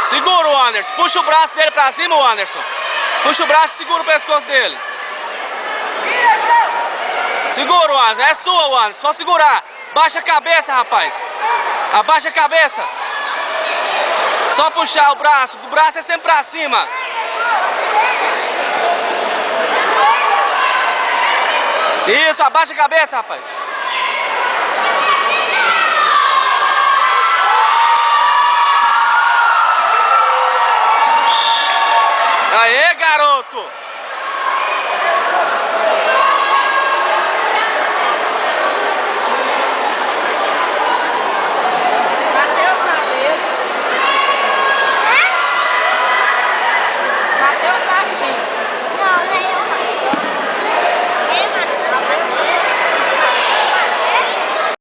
Segura o Anderson. Puxa o braço dele pra cima, o Anderson. Puxa o braço e segura o pescoço dele. Segura o Anderson. É sua, o Anderson. Só segurar. Baixa a cabeça, rapaz. Abaixa a cabeça. Só puxar o braço. O braço é sempre pra cima. Isso, abaixa a cabeça, rapaz. Aê, garoto!